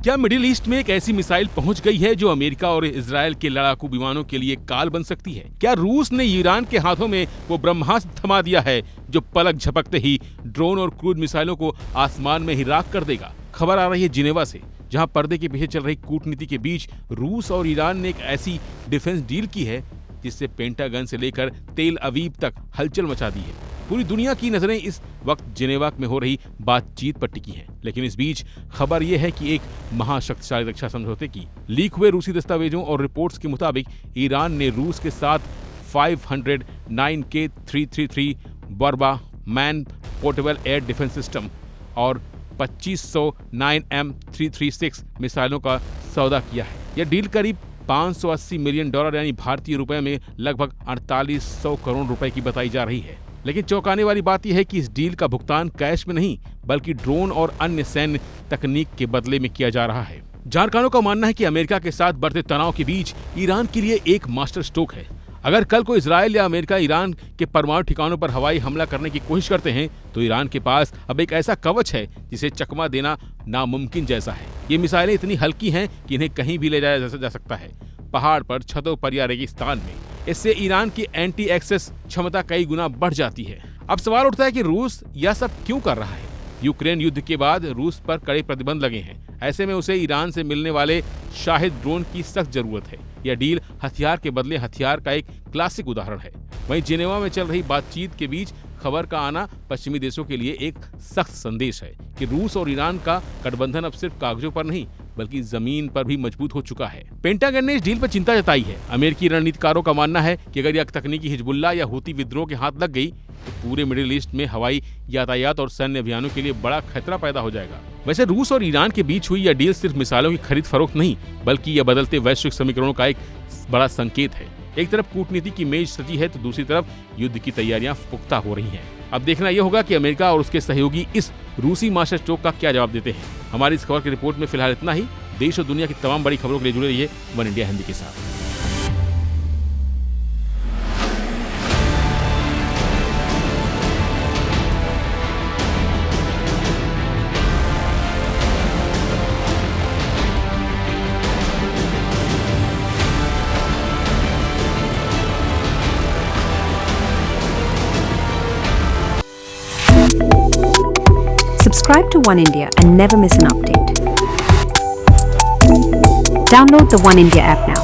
क्या middle east में एक ऐसी मिसाइल पहुंच गई है जो अमेरिका और इजराइल के लड़ाकू विमानों के लिए काल बन सकती है? क्या रूस ने ईरान के हाथों में वो ब्रह्मास्त्र थमा दिया है जो पलक झपकते ही ड्रोन और क्रूज मिसाइलों को आसमान में ही राख कर देगा? खबर आ रही है जिनेवा से, जहां पर्दे के पीछे चल रही कूटनीति के बीच रूस और ईरान ने एक ऐसी डिफेंस डील की है जिससे पेंटागन से लेकर तेल अवीव तक हलचल मचा दी है। पूरी दुनिया की नजरें इस वक्त जिनेवा में हो रही बातचीत पर टिकी हैं। लेकिन इस बीच खबर यह है कि एक महाशक्तिशाली रक्षा समझौते की लीक हुए रूसी दस्तावेजों और रिपोर्ट्स के मुताबिक ईरान ने रूस के साथ 509K333 Verba man portable air defense system और 2500 9M336 मिसाइलों का सौदा किया है। यह डील करीब $580 मिलियन यानी भारतीय रुपए में लगभग 4800 करोड़ रुपए की बताई जा रही है। लेकिन चौंकाने वाली बात यह है कि इस डील का भुगतान कैश में नहीं बल्कि ड्रोन और अन्य सैन्य तकनीक के बदले में किया जा रहा है। जानकारों का मानना है कि अमेरिका के साथ बढ़ते तनाव के बीच ईरान के लिए एक मास्टर स्ट्रोक है। अगर कल को इजराइल या अमेरिका ईरान के परमाणु ठिकानों पर हवाई हमला करने की कोशिश करते हैं तो ईरान के पास अब एक ऐसा कवच है जिसे चकमा देना नामुमकिन जैसा है। ये मिसाइलें इतनी हल्की हैं कि इन्हें कहीं भी ले जाया जा सकता है, पहाड़ पर, छतों पर या रेगिस्तान में। इससे ईरान की एंटी एक्सेस क्षमता कई गुना बढ़ जाती है। अब सवाल उठता है कि रूस यह सब क्यों कर रहा है? यूक्रेन युद्ध के बाद रूस पर कड़े प्रतिबंध लगे हैं। ऐसे में उसे ईरान से मिलने वाले शाहिद ड्रोन की सख्त जरूरत है। यह डील हथियार के बदले हथियार का एक क्लासिक उदाहरण है। वहीं जिनेवा में चल रही बातचीत के बीच खबर का आना पश्चिमी देशों के लिए एक सख्त संदेश है कि रूस और ईरान का गठबंधन अब सिर्फ कागजों पर नहीं बल्कि जमीन पर भी मजबूत हो चुका है। पेंटागन ने इस डील पर चिंता जताई है। अमेरिकी रणनीतिकारों का मानना है कि अगर यह तकनीकी हिजबुल्लाह या हूती विद्रोह के हाथ लग गई तो पूरे मिडिल ईस्ट में हवाई यातायात और सैन्य अभियानों के लिए बड़ा खतरा पैदा हो जाएगा। वैसे रूस और ईरान के बीच हुई यह डील सिर्फ मिसाइलों की खरीद फरोख्त नहीं बल्कि यह बदलते वैश्विक समीकरणों का एक बड़ा संकेत है। एक तरफ कूटनीति की मेज सजी है तो दूसरी तरफ युद्ध की तैयारियां पुख्ता हो रही हैं। अब देखना यह होगा कि अमेरिका और उसके सहयोगी इस रूसी मास्टर स्ट्रोक का क्या जवाब देते हैं। हमारी इस खबर की रिपोर्ट में फिलहाल इतना ही। देश और दुनिया की तमाम बड़ी खबरों के लिए जुड़े रहिए वन इंडिया हिंदी के साथ। Subscribe to One India and never miss an update. Download the One India app now.